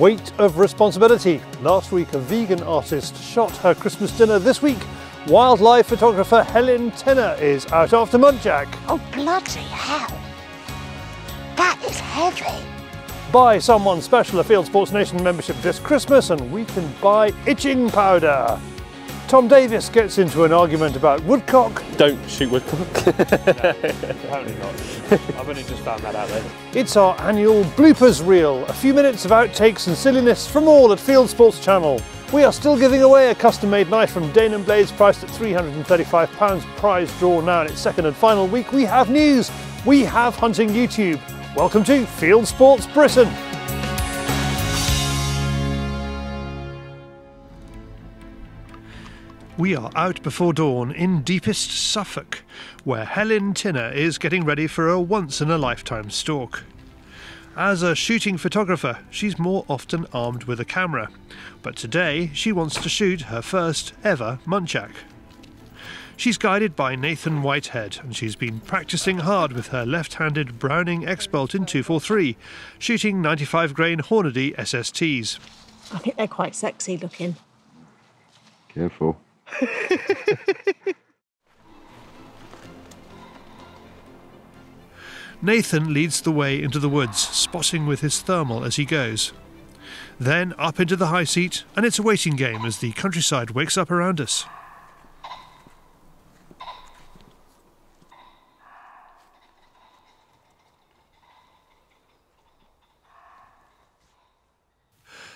weight of responsibility. Last week, a vegan artist shot her Christmas dinner. This week, wildlife photographer Helen Tinner is out after muntjac. Oh, bloody hell. That is heavy. Buy someone special a Fieldsports Nation membership this Christmas and we can buy itching powder. Tom Davies gets into an argument about woodcock. Don't shoot woodcock. No, apparently not. I've only just found that out then. It's our annual bloopers reel, a few minutes of outtakes and silliness from all at Fieldsports Channel. We are still giving away a custom-made knife from Danum Blades priced at £335. Prize draw now in its second and final week. We have news. We have hunting YouTube. Welcome to Fieldsports Britain. We are out before dawn in deepest Suffolk, where Helen Tinner is getting ready for a once-in-a-lifetime stalk. As a shooting photographer, she's more often armed with a camera, but today she wants to shoot her first ever muntjac. She's guided by Nathan Whitehead, and she's been practising hard with her left-handed Browning X-Bolt in 243, shooting 95-grain Hornady SSTs. I think they're quite sexy looking. Careful. Nathan leads the way into the woods, spotting with his thermal as he goes. Then up into the high seat, and it's a waiting game as the countryside wakes up around us.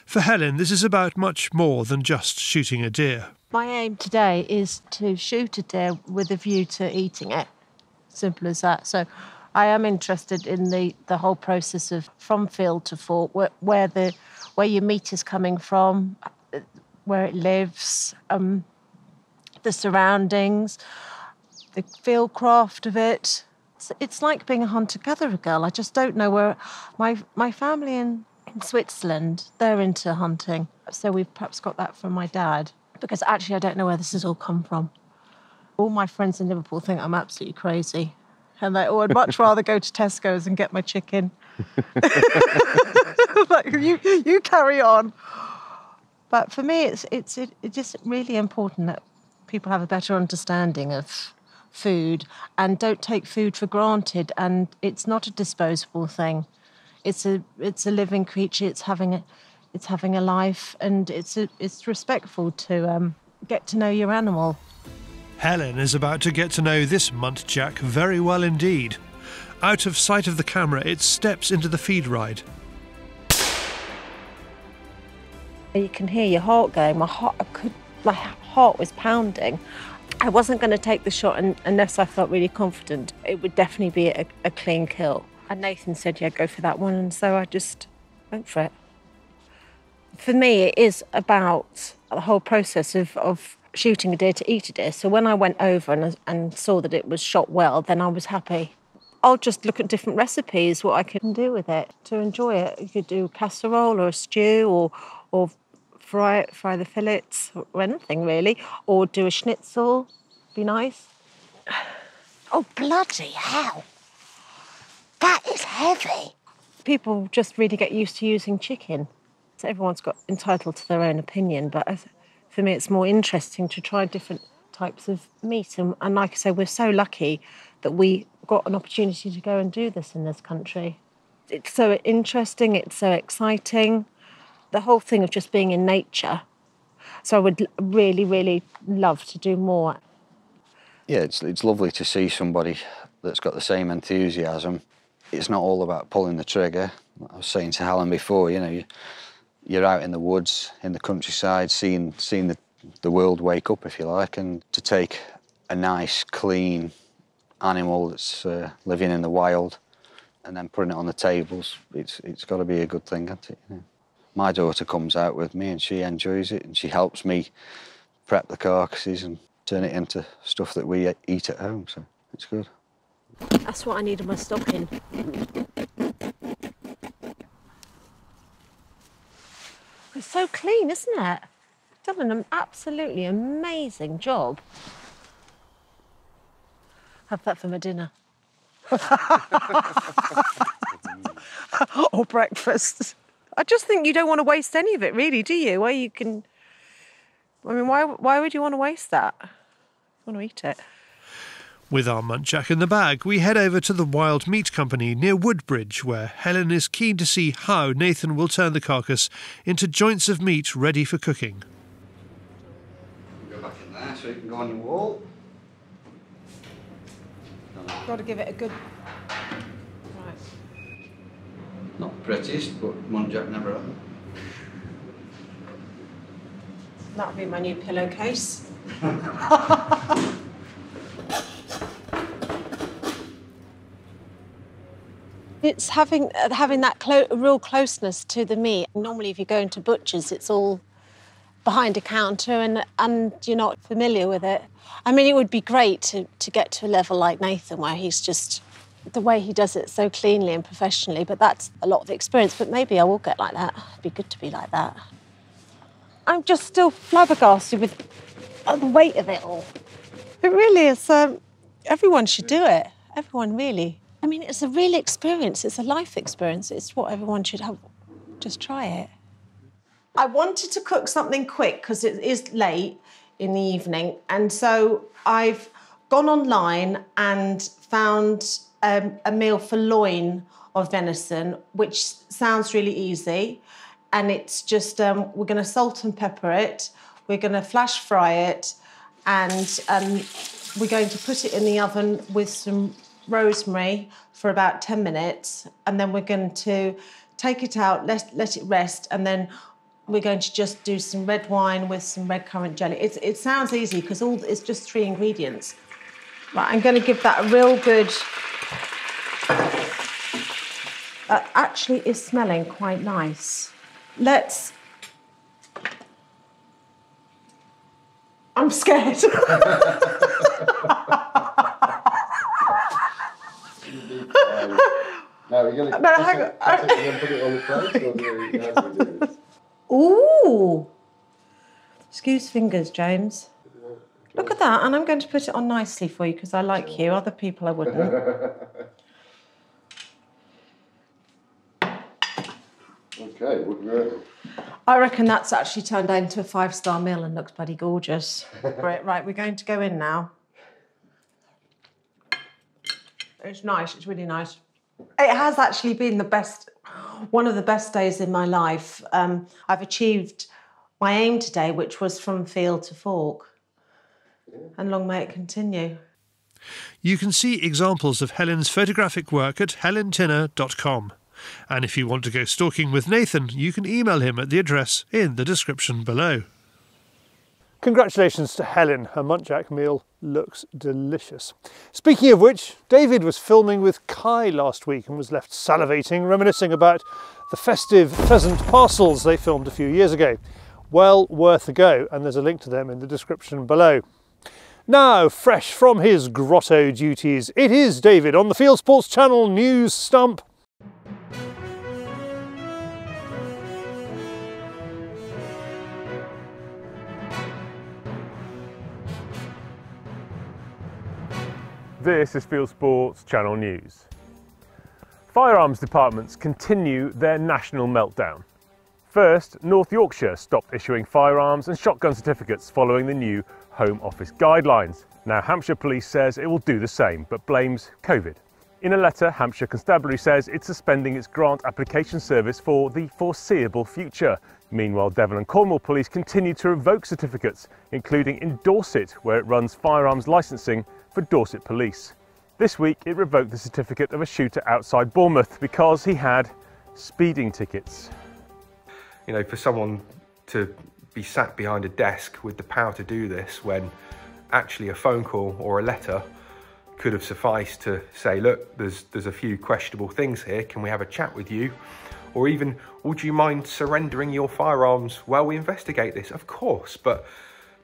For Helen, this is about much more than just shooting a deer. My aim today is to shoot a deer with a view to eating it. Simple as that. So I am interested in the whole process of from field to fork, where your meat is coming from, where it lives, the surroundings, the field craft of it. It's like being a hunter-gatherer girl. I just don't know where my family in Switzerland, they're into hunting. So we've perhaps got that from my dad. Because actually I don't know where this has all come from. All my friends in Liverpool think I'm absolutely crazy. And they would much rather go to Tesco's and get my chicken. Like, you carry on. But for me, it's just really important that people have a better understanding of food and don't take food for granted. And it's not a disposable thing. It's a living creature. It's having a life, and it's respectful to get to know your animal. Helen is about to get to know this muntjac very well indeed. Out of sight of the camera, it steps into the feed ride. You can hear your heart going. My heart was pounding. I wasn't going to take the shot unless I felt really confident. It would definitely be a clean kill. And Nathan said, yeah, go for that one, and so I just went for it. For me, it is about the whole process of shooting a deer to eat a deer. So when I went over and saw that it was shot well, then I was happy. I'll just look at different recipes, what I can do with it to enjoy it. You could do a casserole or a stew or fry the fillets or anything really, or do a schnitzel, be nice. Oh, bloody hell. That is heavy. People just really get used to using chicken. So everyone's entitled to their own opinion, but for me it's more interesting to try different types of meat. And like I say, we're so lucky that we got an opportunity to go and do this in this country. It's so interesting, it's so exciting. The whole thing of just being in nature. So I would really, really love to do more. Yeah, it's lovely to see somebody that's got the same enthusiasm. It's not all about pulling the trigger. I was saying to Helen before, you know, you're out in the woods, in the countryside, seeing the world wake up, if you like, and to take a nice, clean animal that's living in the wild and then putting it on the tables, it's got to be a good thing, hasn't it? You know? My daughter comes out with me and she enjoys it, and she helps me prep the carcasses and turn it into stuff that we eat at home, so it's good. That's what I need in my stocking. It's so clean, isn't it? Done an absolutely amazing job. Have that for my dinner. Or breakfast. I just think you don't want to waste any of it, really, do you? Where you can... I mean, why would you want to waste that? You want to eat it. With our muntjac in the bag, we head over to the Wild Meat Company near Woodbridge, where Helen is keen to see how Nathan will turn the carcass into joints of meat ready for cooking. Go back in there so you can go on your wall. Got to give it a good... Right. Not the prettiest, but muntjac never happened. That'll be my new pillowcase. It's having that real closeness to the meat. Normally, if you go into butchers, it's all behind a counter and you're not familiar with it. I mean, it would be great to get to a level like Nathan, where he's just, the way he does it so cleanly and professionally, but that's a lot of experience. But maybe I will get like that. It'd be good to be like that. I'm just still flabbergasted with the weight of it all. It really is, everyone should do it. Everyone, really. I mean, it's a real experience. It's a life experience. It's what everyone should have. Just try it. I wanted to cook something quick because it is late in the evening. And so I've gone online and found a meal for loin of venison, which sounds really easy. And it's just, we're going to salt and pepper it. We're going to flash fry it. And we're going to put it in the oven with some rosemary for about 10 minutes. And then we're going to take it out, let it rest. And then we're going to just do some red wine with some red currant jelly. It sounds easy because it's just 3 ingredients. Right, I'm going to give that a real good... actually is smelling quite nice. I'm scared. Now we're going to put it on the plate, or do we do this? Ooh! Excuse fingers, James. Look at that, and I'm going to put it on nicely for you because I like you. Other people I wouldn't. Okay, what do you reckon? I reckon that's actually turned into a 5-star meal and looks bloody gorgeous. Right, we're going to go in now. It's nice, it's really nice. It has actually been one of the best days in my life. I've achieved my aim today, which was from field to fork. And long may it continue. You can see examples of Helen's photographic work at helentinner.com. And if you want to go stalking with Nathan, you can email him at the address in the description below. Congratulations to Helen. Her muntjac meal looks delicious. Speaking of which, David was filming with Kai last week and was left salivating, reminiscing about the festive pheasant parcels they filmed a few years ago. Well worth a go, and there's a link to them in the description below. Now, fresh from his grotto duties, it is David on the Fieldsports Channel News Stump. This is Fieldsports Channel News. Firearms departments continue their national meltdown. First, North Yorkshire stopped issuing firearms and shotgun certificates following the new Home Office guidelines. Now Hampshire Police says it will do the same, but blames COVID. In a letter, Hampshire Constabulary says it's suspending its grant application service for the foreseeable future. Meanwhile, Devon and Cornwall Police continue to revoke certificates, including in Dorset, where it runs firearms licensing for Dorset Police. This week, it revoked the certificate of a shooter outside Bournemouth because he had speeding tickets. You know, for someone to be sat behind a desk with the power to do this when actually a phone call or a letter could have sufficed to say, look, there's a few questionable things here, can we have a chat with you? Or even, would you mind surrendering your firearms while we investigate this? Of course, but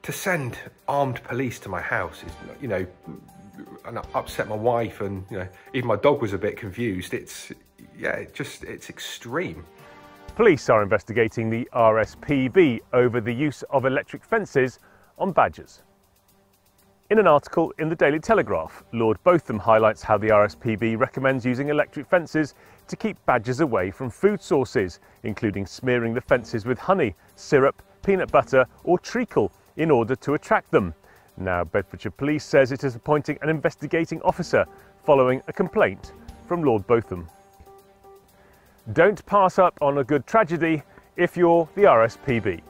to send armed police to my house is, you know, and upset my wife, and, you know, even my dog was a bit confused. It's extreme. Police are investigating the RSPB over the use of electric fences on badgers. In an article in the Daily Telegraph, Lord Botham highlights how the RSPB recommends using electric fences to keep badgers away from food sources, including smearing the fences with honey, syrup, peanut butter or treacle in order to attract them. Now Bedfordshire Police says it is appointing an investigating officer following a complaint from Lord Botham. Don't pass up on a good tragedy if you're the RSPB.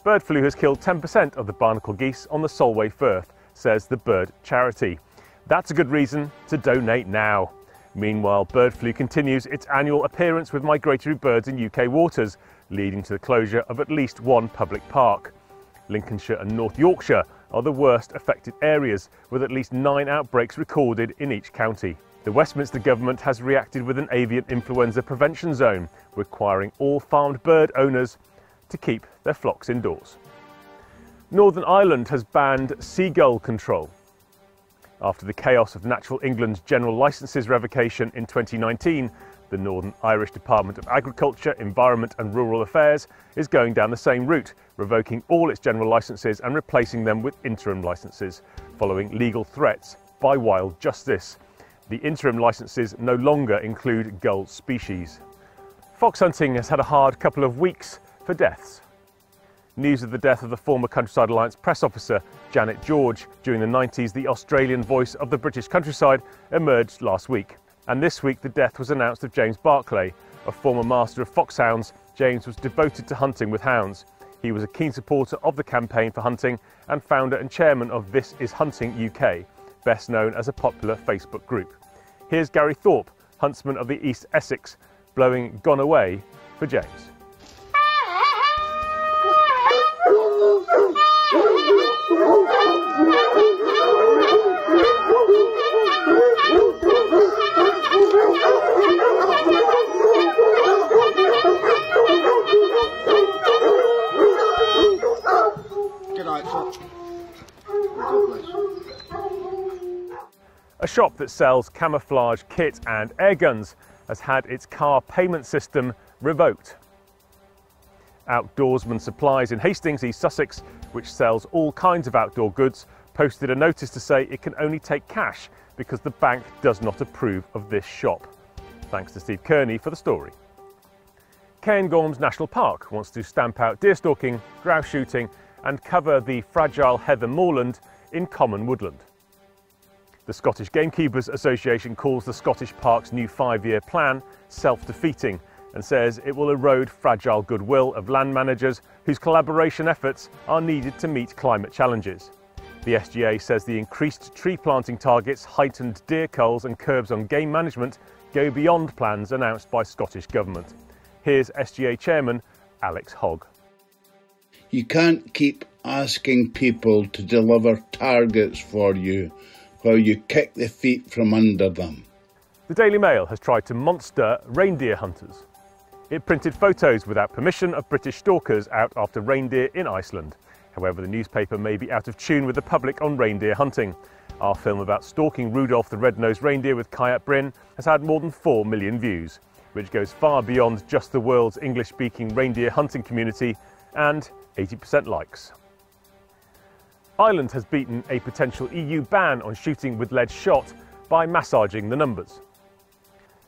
Bird flu has killed 10% of the barnacle geese on the Solway Firth, says the bird charity. That's a good reason to donate now. Meanwhile, bird flu continues its annual appearance with migratory birds in UK waters, leading to the closure of at least one public park. Lincolnshire and North Yorkshire are the worst affected areas, with at least 9 outbreaks recorded in each county. The Westminster government has reacted with an avian influenza prevention zone, requiring all farmed bird owners to keep their flocks indoors. Northern Ireland has banned seagull control. After the chaos of Natural England's general licences revocation in 2019, the Northern Irish Department of Agriculture, Environment and Rural Affairs is going down the same route, revoking all its general licences and replacing them with interim licences, following legal threats by Wild Justice. The interim licences no longer include gull species. Fox hunting has had a hard couple of weeks for deaths. News of the death of the former Countryside Alliance press officer Janet George during the 90s, the Australian voice of the British countryside, emerged last week. And this week the death was announced of James Barclay, a former master of foxhounds. James was devoted to hunting with hounds. He was a keen supporter of the campaign for hunting and founder and chairman of This Is Hunting UK, best known as a popular Facebook group. Here's Gary Thorpe, huntsman of the East Essex, blowing Gone Away for James. A shop that sells camouflage kit and air guns has had its car payment system revoked. Outdoorsman Supplies in Hastings, East Sussex, which sells all kinds of outdoor goods, posted a notice to say it can only take cash because the bank does not approve of this shop. Thanks to Steve Kearney for the story. Cairngorms National Park wants to stamp out deerstalking, grouse shooting and cover the fragile heather moorland in common woodland. The Scottish Gamekeepers Association calls the Scottish Park's new 5-year plan self-defeating and says it will erode fragile goodwill of land managers whose collaboration efforts are needed to meet climate challenges. The SGA says the increased tree planting targets, heightened deer culls and curbs on game management go beyond plans announced by Scottish Government. Here's SGA Chairman Alex Hogg. You can't keep asking people to deliver targets for you while you kick the feet from under them. The Daily Mail has tried to monster reindeer hunters. It printed photos without permission of British stalkers out after reindeer in Iceland. However, the newspaper may be out of tune with the public on reindeer hunting. Our film about stalking Rudolph the red-nosed reindeer with Kayak Bryn has had more than 4 million views, which goes far beyond just the world's English-speaking reindeer hunting community, and 80% likes. Ireland has beaten a potential EU ban on shooting with lead shot by massaging the numbers.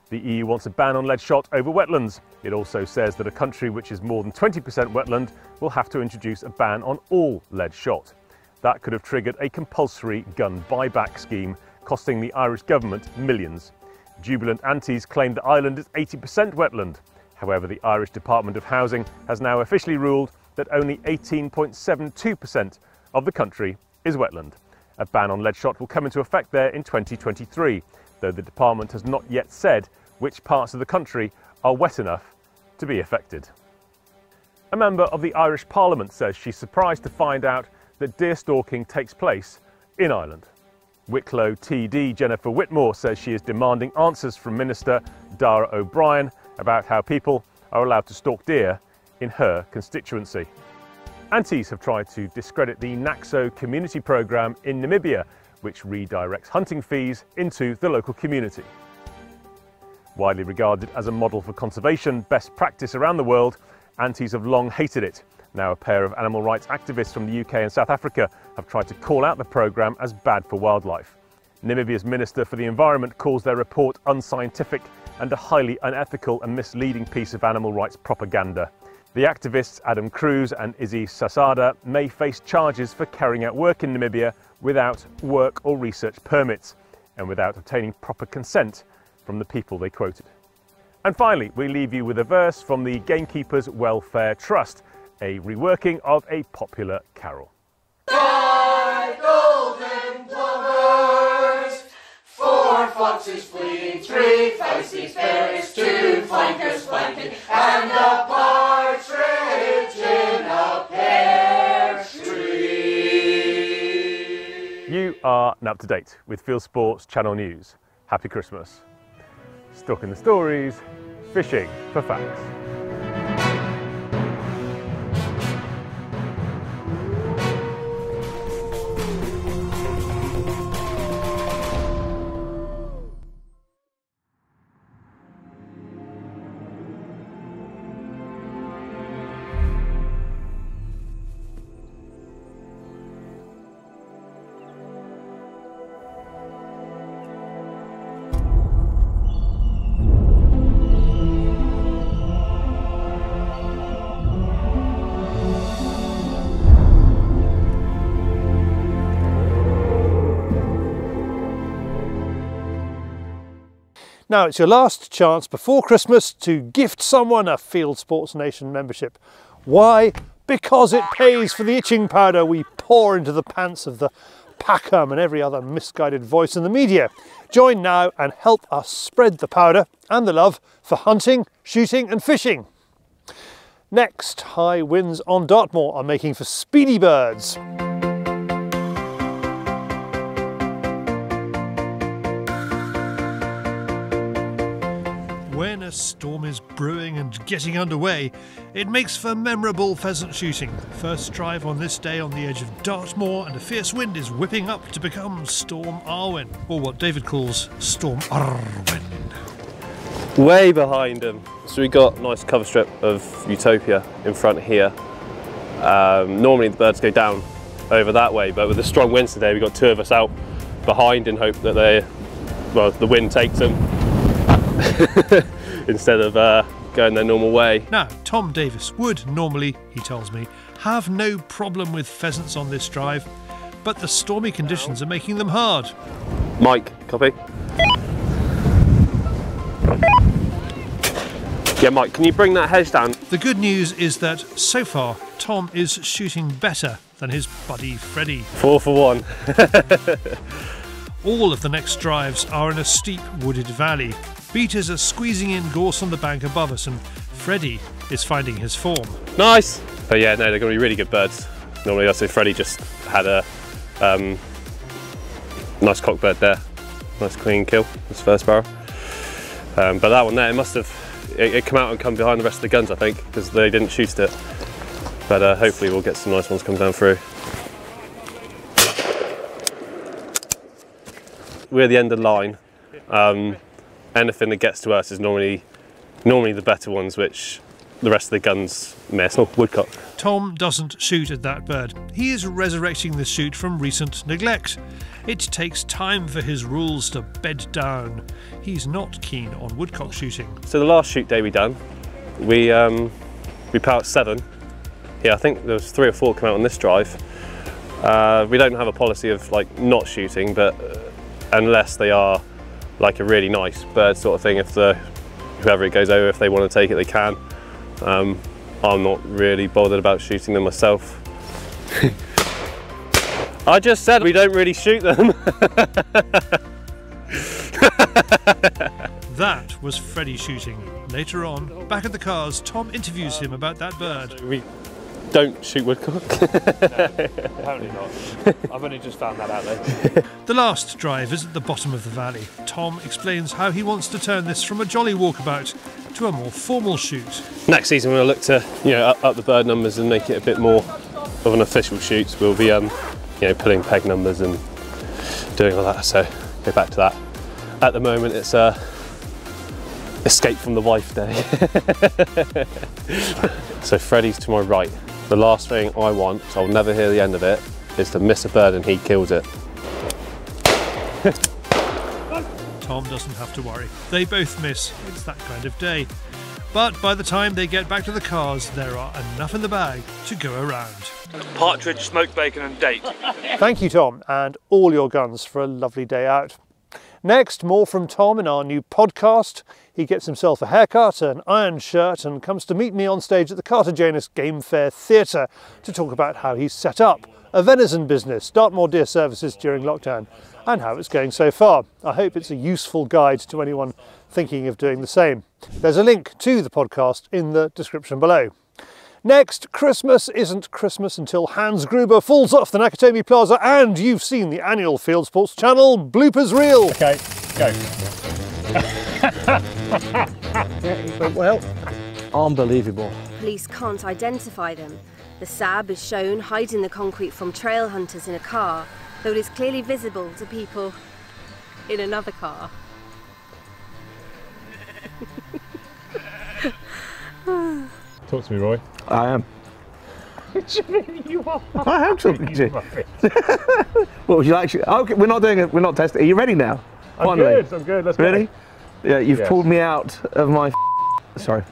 The EU wants a ban on lead shot over wetlands. It also says that a country which is more than 20% wetland will have to introduce a ban on all lead shot. That could have triggered a compulsory gun buyback scheme, costing the Irish government millions. Jubilant antis claim that Ireland is 80% wetland. However, the Irish Department of Housing has now officially ruled that only 18.72% of the country is wetland. A ban on lead shot will come into effect there in 2023, though the department has not yet said which parts of the country are wet enough to be affected. A member of the Irish Parliament says she's surprised to find out that deer stalking takes place in Ireland. Wicklow TD Jennifer Whitmore says she is demanding answers from Minister Dara O'Brien about how people are allowed to stalk deer in her constituency. Antis have tried to discredit the Naxo community programme in Namibia, which redirects hunting fees into the local community. Widely regarded as a model for conservation best practice around the world, Antis have long hated it. Now a pair of animal rights activists from the UK and South Africa have tried to call out the programme as bad for wildlife. Namibia's Minister for the Environment calls their report unscientific and a highly unethical and misleading piece of animal rights propaganda. The activists Adam Cruz and Izzy Sasada may face charges for carrying out work in Namibia without work or research permits and without obtaining proper consent from the people they quoted. And finally, we leave you with a verse from the Gamekeepers Welfare Trust, a reworking of a popular carol. 5 golden plovers, 4 foxes fleeing, 3 feisty sparrows, 2 flankers flanking, and a partridge in a pear tree. You are now up to date with Fieldsports Channel News. Happy Christmas. Stalking the stories, fishing for facts. Now it's your last chance before Christmas to gift someone a Fieldsports Nation membership. Why? Because it pays for the itching powder we pour into the pants of the Packham and every other misguided voice in the media. Join now and help us spread the powder and the love for hunting, shooting and fishing. Next, high winds on Dartmoor are making for speedy birds. When a storm is brewing and getting underway, it makes for memorable pheasant shooting. First drive on this day on the edge of Dartmoor, and a fierce wind is whipping up to become Storm Arwen, or what David calls Storm Arwen. Way behind them. So we got a nice cover strip of Utopia in front here. Normally the birds go down over that way, but with the strong winds today, we got 2 of us out behind in hope that the wind takes them. Instead of going their normal way. Now, Tom Davies would normally, he tells me, have no problem with pheasants on this drive, but the stormy conditions are making them hard. Mike, copy? Yeah, Mike, can you bring that hedge down? The good news is that, so far, Tom is shooting better than his buddy Freddie. 4 for 1. All of the next drives are in a steep wooded valley. Beaters are squeezing in gorse on the bank above us, and Freddie is finding his form. Nice! But yeah, no, they're going to be really good birds. Normally I say Freddie just had a nice cock bird there. Nice clean kill, his first barrel. But that one there, it come out and come behind the rest of the guns, I think, because they didn't shoot it. But hopefully we'll get some nice ones come down through. We're the end of the line. Anything that gets to us is normally the better ones, which the rest of the guns miss. Oh, woodcock. Tom doesn't shoot at that bird. He is resurrecting the shoot from recent neglect. It takes time for his rules to bed down. He's not keen on woodcock shooting. So the last shoot day we done, we put out 7. Yeah, I think there was 3 or 4 come out on this drive. We don't have a policy of like not shooting, but unless they are like a really nice bird sort of thing, if whoever it goes over, if they want to take it, they can. I'm not really bothered about shooting them myself. I just said we don't really shoot them. That was Freddie shooting. Later on, back at the cars, Tom interviews him about that bird. We don't shoot woodcock. No, apparently not. I've only just found that out there. The last drive is at the bottom of the valley. Tom explains how he wants to turn this from a jolly walkabout to a more formal shoot. Next season we'll look to up the bird numbers and make it a bit more of an official shoot. We'll be pulling peg numbers and doing all that, so go back to that. At the moment it's escape from the wife day. So Freddie's to my right. The last thing I want, so I'll never hear the end of it, is to miss a bird and he kills it. Tom doesn't have to worry. They both miss. It's that kind of day. But by the time they get back to the cars, there are enough in the bag to go around. Partridge, smoked bacon and date. Thank you, Tom, and all your guns for a lovely day out. Next, more from Tom in our new podcast. He gets himself a haircut, an iron shirt, and comes to meet me on stage at the Cartagena Game Fair Theatre to talk about how he's set up a venison business, Dartmoor Deer Services during lockdown, and how it's going so far. I hope it's a useful guide to anyone thinking of doing the same. There's a link to the podcast in the description below. Next, Christmas isn't Christmas until Hans Gruber falls off the Nakatomi Plaza and you've seen the annual Fieldsports channel bloopers reel. Okay, go. Well, unbelievable. Police can't identify them. The Sab is shown hiding the concrete from trail hunters in a car, though it is clearly visible to people in another car. Talk to me, Roy. I am. You are. I am talking to you. What would you like? Okay, we're not doing it. We're not testing. Are you ready now? I'm good. I'm good. Let's go. Ready? Yeah, you've pulled me out of my. Sorry.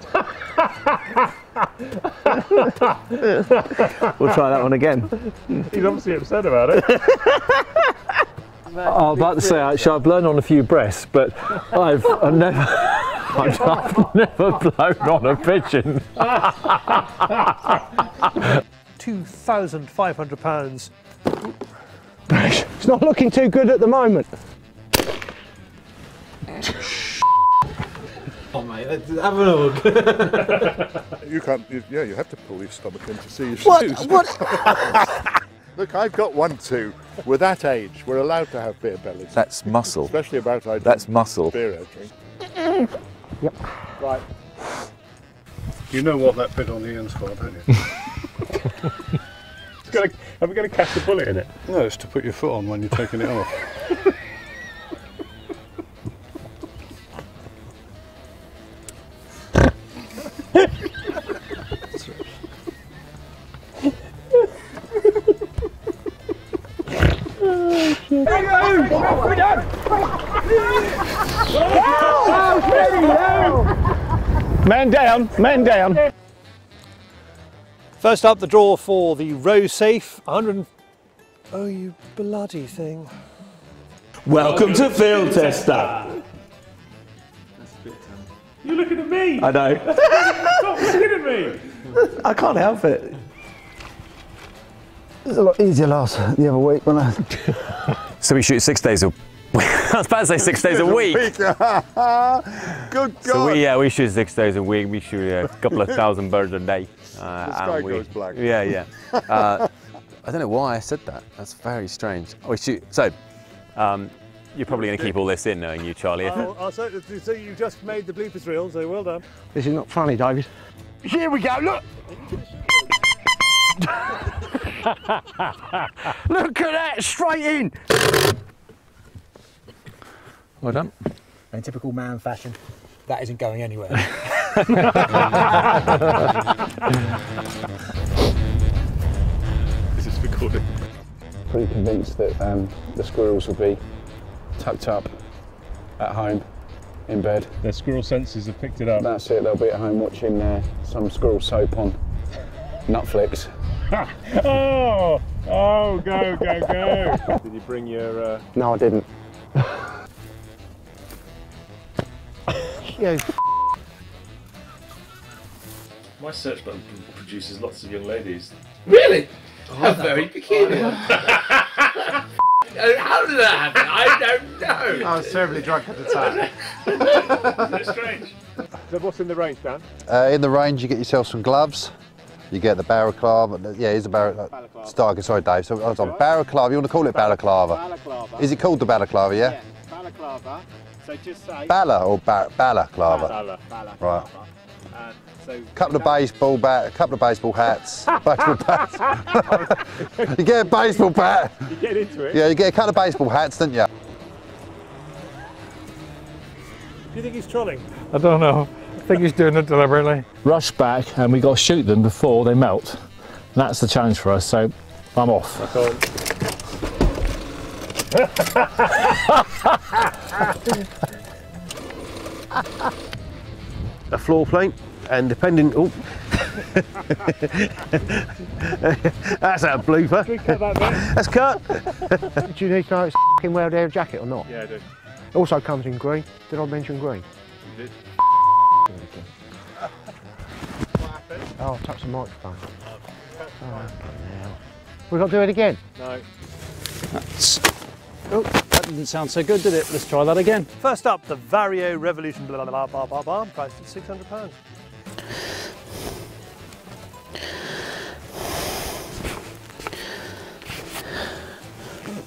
We'll try that one again. He's obviously upset about it. I was about to say, actually, I've blown on a few breasts, but I've never blown on a pigeon. £2,500. It's not looking too good at the moment. Oh mate, have a look. You can't, yeah, you have to pull your stomach in to see your What? shoes. What? Look, I've got one too. We're that age, we're allowed to have beer bellies. That's muscle. Especially about I That's muscle. beer I drink. Yep. Right. You know what that bit on the end's for, don't you? Have we got to catch the bullet in it? No, it's to put your foot on when you're taking it off. Man down, man down. First up, the draw for the row safe. 100. Oh, you bloody thing. Welcome to Field Tester. You're looking at me. I know. Stop looking at me. I can't help it. It was a lot easier the other week when I. So we shoot 6 days a I was about to say 6 days a week. Good God. So we shoot 6 days a week. We shoot a couple of thousand birds a day. The sky goes black. Yeah. I don't know why I said that. That's very strange. We shoot. So, you're probably going to keep all this in, knowing you, Charlie. So you just made the bloopers reel, so well done. This is not funny, Davies. Here we go. Look. Look at that, straight in. Well done. In typical man fashion, that isn't going anywhere. This is recorded. Pretty convinced that the squirrels will be tucked up at home in bed. Their squirrel senses have picked it up. That's it, they'll be at home watching some squirrel soap on Netflix. Oh, go. Did you bring your... No, I didn't. My search button produces lots of young ladies. Really? How very peculiar. How did that happen? I don't know. I was terribly drunk at the time. That's strange. So what's in the range, Dan? In the range, you get yourself some gloves. You get the balaclava. Yeah, it's a balaclava. Sorry, Dave. So I was on balaclava. You want to call it balaclava? Balaclava. Is it called the balaclava? Yeah. Yeah, balaclava. So just say. Bala or balaclava. Balaclava. Right. So couple of baseball hats, baseball bats. You get a baseball bat. You get into it. Yeah, you get a couple of baseball hats, don't you? Do you think he's trolling? I don't know. I think he's doing it deliberately. Rush back and we got to shoot them before they melt. That's the challenge for us, so I'm off. A floor plate, and depending. Oh, that's a blooper. Can we cut that bit? That's cut. Do you need to know it's a well air jacket or not? Yeah, I do. It also comes in green. Did I mention green? You did. Oh, I touched the microphone. Oh, we got to do it again? No. Oh, that didn't sound so good, did it? Let's try that again. First up, the Vario Revolution blah, blah, blah, blah, blah, priced at £600.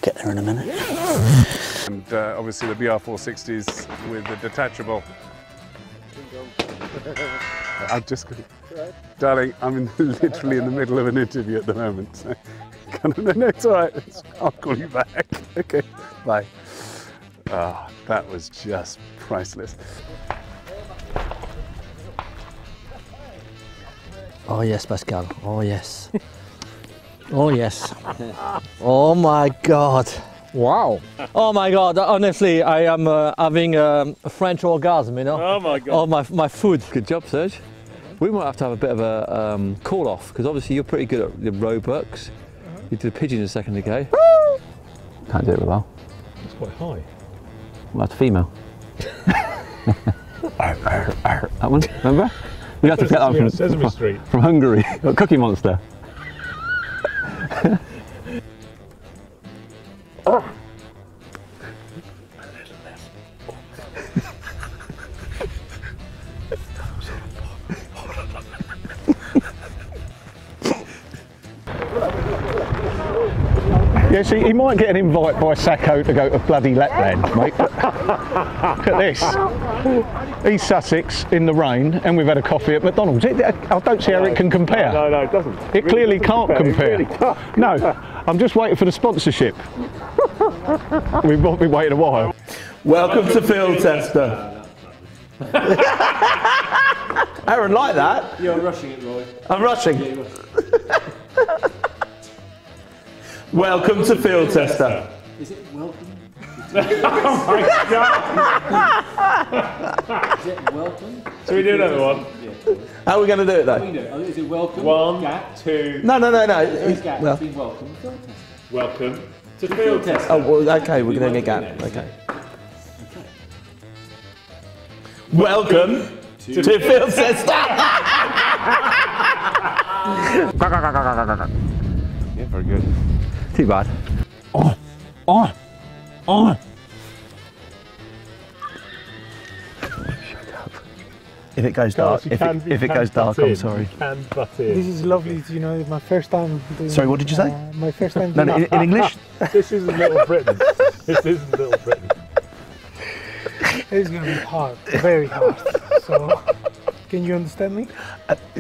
Get there in a minute. And obviously the BR460s with the detachable. I'm just going to... Darling, I'm literally in the middle of an interview at the moment. So. No, it's all right. I'll call you back. Okay, bye. Oh, that was just priceless. Oh yes, Pascal. Oh yes. Oh yes. Oh my God. Wow. Oh my God. Honestly, I am having a French orgasm, you know. Oh my God. Oh my food. Good job, Serge. We might have a bit of a call off because obviously you're pretty good at the roebucks. You did a pigeon a second ago. Can't do it well. It's quite high. Well, that's female. That one, remember? We have to get that from Sesame Street. From Hungary. Cookie Monster. Yeah, see, he might get an invite by Sacco to go to bloody Lapland, mate. Look at this. East Sussex in the rain, and we've had a coffee at McDonald's. I don't see how it can compare. No, it doesn't. It clearly can't compare. It really can't. No, I'm just waiting for the sponsorship. We've been waiting a while. Welcome to Field Tester. Aaron, like that? You're rushing it, Roy. I'm rushing. Yeah, Welcome to Field Tester. Is it welcome? Oh my God! Is it welcome? Shall we do another one? Yeah. How are we going to do it How though? we do it? Is it welcome? One, Gap. two. No. There's gap Well, between welcome and field test. Welcome to Field Tester. oh, well, okay, we're going to get gap. Okay. Welcome to Field Tester. Yeah, very good. Too bad. Oh. If it goes dark, if it goes dark, I'm sorry. This is lovely, you know, my first time doing... Sorry, what did you say? My first time No, doing... in English? This isn't Little Britain. This isn't Little Britain. It's going to be hard, very hard. So, can you understand me?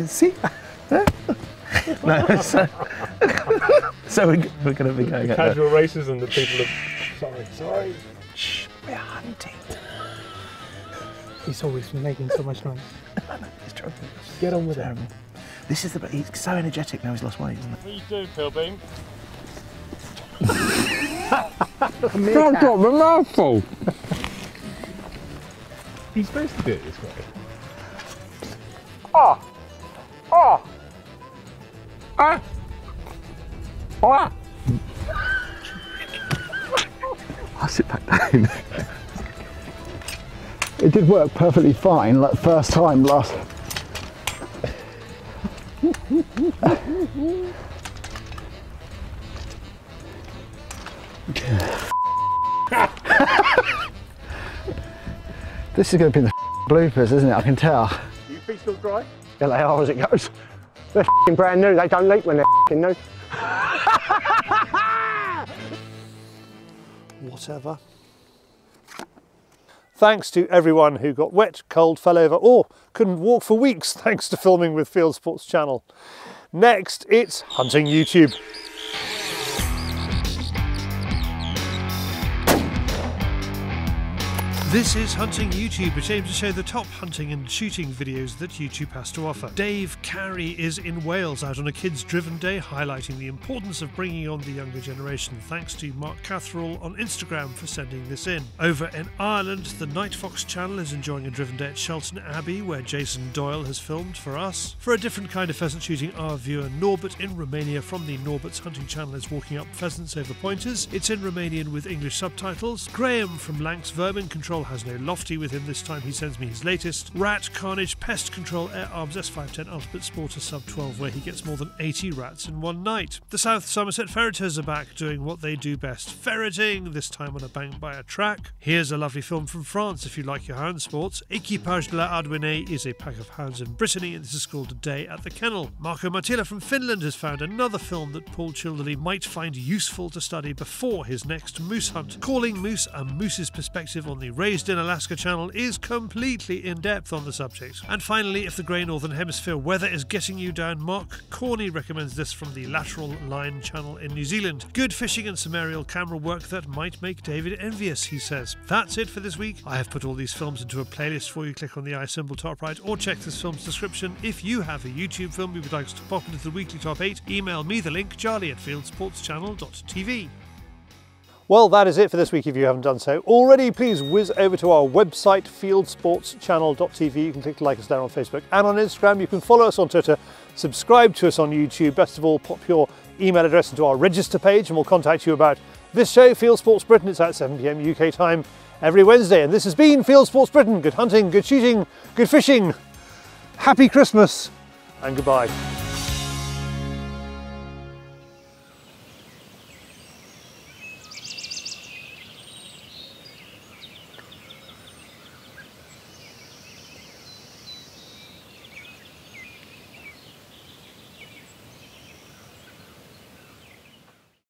See? No, so we're going to be going The at casual racism that people have... Sorry. Shh, we're hunting. He's always making so much noise. He's trying to Get on with it. This is he's so energetic now he's lost weight, isn't What are you doing, Philbeam? Don't drop the mouthful. He's supposed to do it this way. I'll sit back down. It did work perfectly fine, like first time last. This is going to be the bloopers, isn't it? I can tell. Are you feet still dry? Yeah, they are as it goes. They're brand new, they don't leak when they're new. Whatever. Thanks to everyone who got wet, cold, fell over, or couldn't walk for weeks thanks to filming with Fieldsports Channel. Next, it's Hunting YouTube. This is Hunting YouTube, which aims to show the top hunting and shooting videos that YouTube has to offer. Dave Carey is in Wales out on a kids driven day, highlighting the importance of bringing on the younger generation. Thanks to Mark Catherall on Instagram for sending this in. Over in Ireland, the Night Fox channel is enjoying a driven day at Shelton Abbey, where Jason Doyle has filmed for us. For a different kind of pheasant shooting, our viewer Norbert in Romania from the Norbert's Hunting channel is walking up pheasants over pointers. It's in Romanian with English subtitles. Graham from Lancs Vermin Control has no lofty with him this time. He sends me his latest. Rat Carnage Pest Control Air Arms S510 Ultimate Sporter Sub 12, where he gets more than 80 rats in one night. The South Somerset Ferreters are back doing what they do best, ferreting, this time on a bank by a track. Here's a lovely film from France if you like your hound sports. Équipage de la Ardouinée is a pack of hounds in Brittany, and this is called A Day at the Kennel. Marco Martilla from Finland has found another film that Paul Childerley might find useful to study before his next moose hunt. Calling Moose a Moose's Perspective on the Raised in Alaska channel is completely in depth on the subject. And finally, if the grey Northern Hemisphere weather is getting you down, Mark Corney recommends this from the Lateral Line channel in New Zealand. Good fishing and some aerial camera work that might make David envious, he says. That's it for this week. I have put all these films into a playlist for you. Click on the I symbol top right or check this film's description. If you have a YouTube film you would like us to pop into the weekly top 8, email me the link, charlie@fieldsportschannel.tv. Well, that is it for this week if you haven't done so already. Please whiz over to our website, fieldsportschannel.tv. You can click to like us down on Facebook and on Instagram. You can follow us on Twitter, subscribe to us on YouTube. Best of all, pop your email address into our register page and we'll contact you about this show, Fieldsports Britain. It's at 7 PM UK time every Wednesday. And this has been Fieldsports Britain. Good hunting, good shooting, good fishing. Happy Christmas and goodbye.